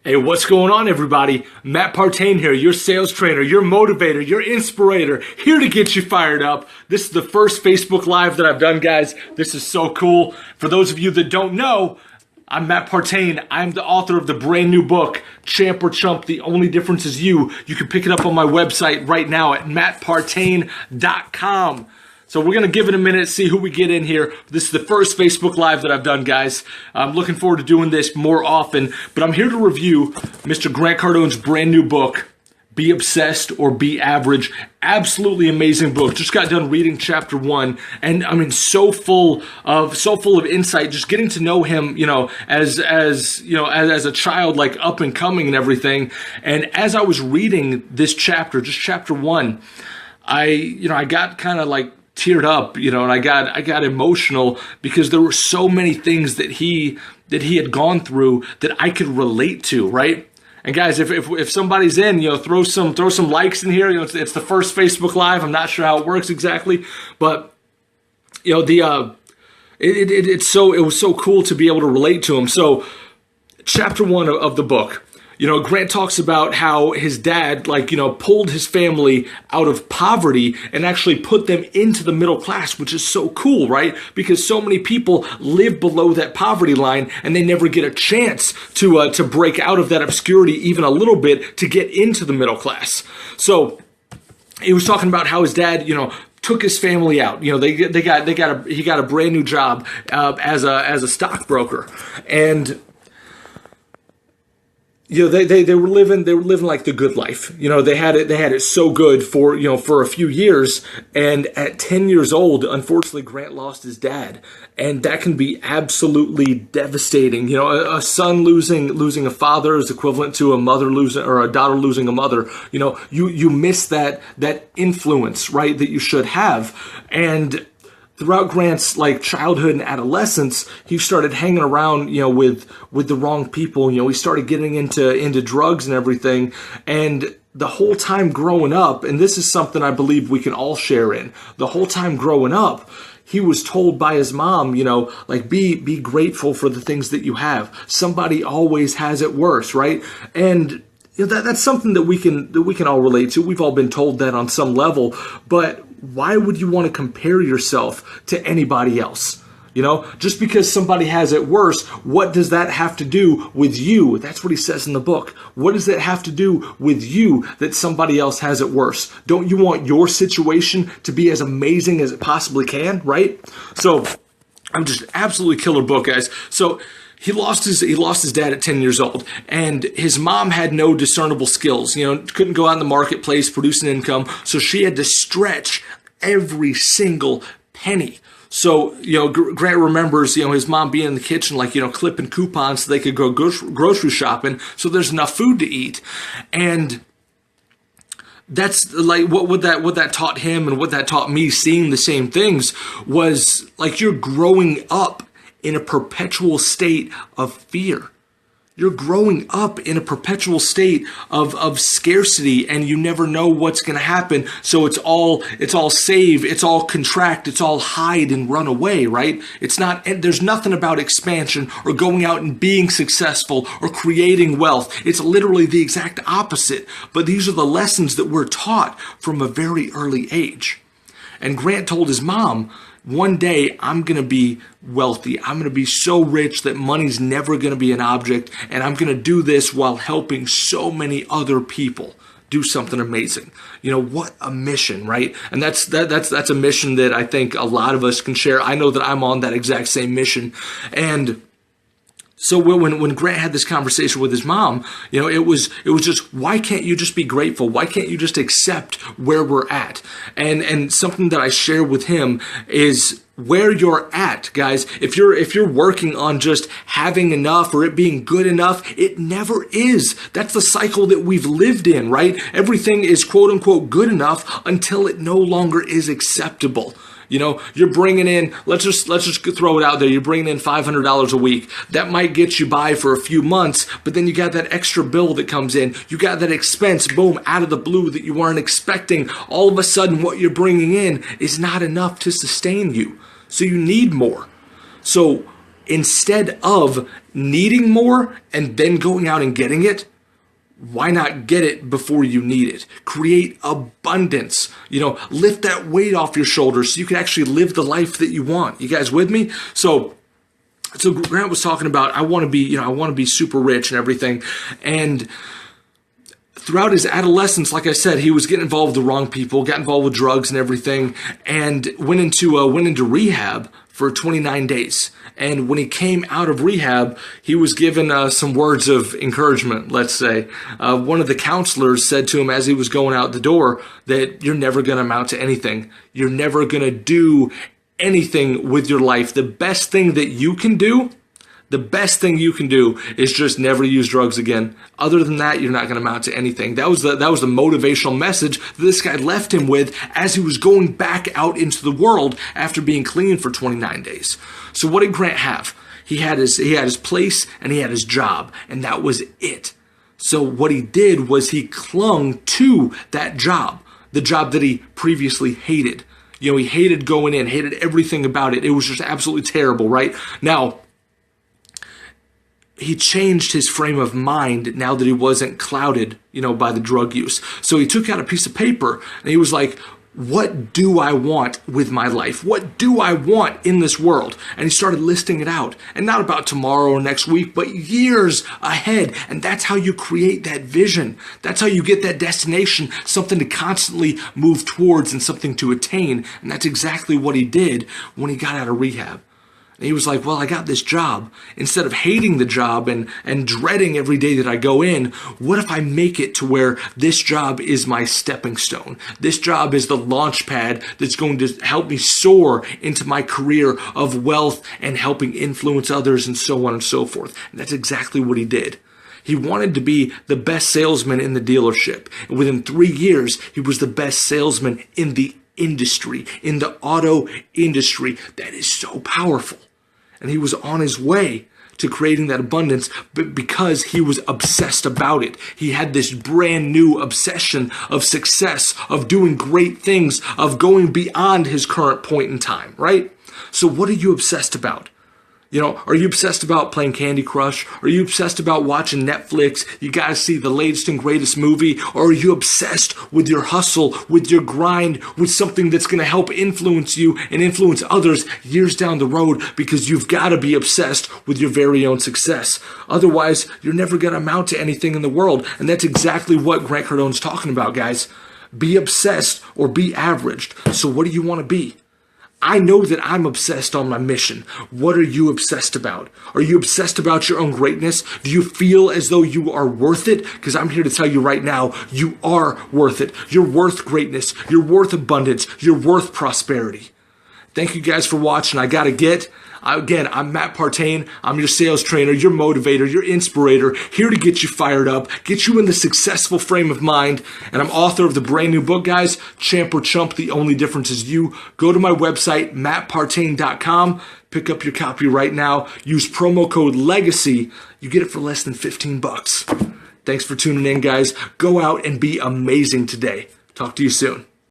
Hey, what's going on, everybody? Matt Partain here, your sales trainer, your motivator, your inspirator, here to get you fired up. This is the first Facebook Live that I've done, guys. This is so cool. For those of you that don't know, I'm Matt Partain. I'm the author of the brand new book, Champ or Chump, The Only Difference Is You. You can pick it up on my website right now at mattpartain.com. So we're going to give it a minute, see who we get in here. This is the first Facebook Live that I've done, guys. I'm looking forward to doing this more often. But I'm here to review Mr. Grant Cardone's brand new book, Be Obsessed or Be Average. Absolutely amazing book. Just got done reading chapter 1, and I mean, so full of insight. Just getting to know him, as a child, like up and coming and everything. And as I was reading this chapter, just chapter 1, I got kind of like teared up, and I got emotional because there were so many things that he had gone through that I could relate to, right? And guys, if somebody's in, throw some likes in here. It's the first Facebook Live. I'm not sure how it works exactly, but it was so cool to be able to relate to him. So, chapter 1 of the book. Grant talks about how his dad, pulled his family out of poverty and actually put them into the middle class, which is so cool, right? Because so many people live below that poverty line and they never get a chance to break out of that obscurity even a little bit to get into the middle class. So he was talking about how his dad, took his family out. He got a brand new job as a stockbroker, and they were living like the good life. They had it so good for a few years. And at 10 years old, unfortunately, Grant lost his dad, and that can be absolutely devastating. A son losing a father is equivalent to a mother losing, or a daughter losing a mother. You miss that influence, right, that you should have. And throughout Grant's childhood and adolescence, he started hanging around, with the wrong people. He started getting into drugs and everything. And the whole time growing up, and this is something I believe we can all share in, the whole time growing up, he was told by his mom, be grateful for the things that you have. Somebody always has it worse, right? And that's something that we can all relate to. We've all been told that on some level, but why would you want to compare yourself to anybody else? Just because somebody has it worse, what does that have to do with you? That's what he says in the book. What does that have to do with you that somebody else has it worse? Don't you want your situation to be as amazing as it possibly can, right? So I'm just absolutely killer book, guys. So he lost his dad at 10 years old, and his mom had no discernible skills. Couldn't go out in the marketplace, produce an income, so she had to stretch every single penny. So, Grant remembers, his mom being in the kitchen, clipping coupons so they could go grocery shopping so there's enough food to eat. And that's what that taught him, and what that taught me, seeing the same things, was you're growing up in a perpetual state of fear. You're growing up in a perpetual state of scarcity, and you never know what's going to happen. So it's all save, it's all contract, it's all hide and run away, right? There's nothing about expansion or going out and being successful or creating wealth. It's literally the exact opposite. But these are the lessons that we're taught from a very early age. And Grant told his mom, one day I'm going to be wealthy. I'm going to be so rich that money's never going to be an object. And I'm going to do this while helping so many other people do something amazing. What a mission, right? And that's a mission that I think a lot of us can share. I know that I'm on that exact same mission. And so when Grant had this conversation with his mom, it was just, why can't you just be grateful? Why can't you just accept where we're at? And something that I share with him is where you're at, guys. If you're working on just having enough or it being good enough, it never is. That's the cycle that we've lived in, right? Everything is quote unquote good enough until it no longer is acceptable. You're bringing in, let's just throw it out there. You're bringing in $500 a week. That might get you by for a few months, but then you got that extra bill that comes in. You got that expense, boom, out of the blue that you weren't expecting. All of a sudden, what you're bringing in is not enough to sustain you. So you need more. So instead of needing more and then going out and getting it, why not get it before you need it? Create abundance. Lift that weight off your shoulders so you can actually live the life that you want. You guys with me? So Grant was talking about, I want to be super rich and everything. And throughout his adolescence, like I said, he was getting involved with the wrong people, got involved with drugs and everything, and went into rehab for 29 days. And when he came out of rehab, he was given some words of encouragement, let's say. One of the counselors said to him as he was going out the door that you're never going to amount to anything. You're never going to do anything with your life. The best thing you can do is just never use drugs again. Other than that, you're not going to amount to anything. That was the motivational message that this guy left him with as he was going back out into the world after being clean for 29 days. So what did Grant have? He had his place and he had his job, and that was it. So what he did was he clung to that job, the job that he previously hated. He hated going in, hated everything about it. It was just absolutely terrible, right? Now, he changed his frame of mind now that he wasn't clouded, by the drug use. So he took out a piece of paper and he was like, what do I want with my life? What do I want in this world? And he started listing it out. And not about tomorrow or next week, but years ahead. And that's how you create that vision. That's how you get that destination, something to constantly move towards and something to attain. And that's exactly what he did when he got out of rehab. And he was like, well, I got this job. Instead of hating the job and dreading every day that I go in, what if I make it to where this job is my stepping stone? This job is the launch pad that's going to help me soar into my career of wealth and helping influence others and so on and so forth. And that's exactly what he did. He wanted to be the best salesman in the dealership. And within 3 years, he was the best salesman in the industry, in the auto industry. That is so powerful. And he was on his way to creating that abundance, but because he was obsessed about it. He had this brand new obsession of success, of doing great things, of going beyond his current point in time, right? So what are you obsessed about? Are you obsessed about playing Candy Crush? Are you obsessed about watching Netflix? You got to see the latest and greatest movie? Or are you obsessed with your hustle, with your grind, with something that's going to help influence you and influence others years down the road? Because you've got to be obsessed with your very own success. Otherwise, you're never going to amount to anything in the world. And that's exactly what Grant Cardone's talking about, guys. Be obsessed or be averaged. So what do you want to be? I know that I'm obsessed on my mission. What are you obsessed about? Are you obsessed about your own greatness? Do you feel as though you are worth it? Because I'm here to tell you right now, you are worth it. You're worth greatness. You're worth abundance. You're worth prosperity. Thank you guys for watching. Again, I'm Matt Partain. I'm your sales trainer, your motivator, your inspirator, here to get you fired up, get you in the successful frame of mind. And I'm author of the brand new book, guys, Champ or Chump, The Only Difference Is You. Go to my website, mattpartain.com. Pick up your copy right now. Use promo code LEGACY. You get it for less than $15. Thanks for tuning in, guys. Go out and be amazing today. Talk to you soon.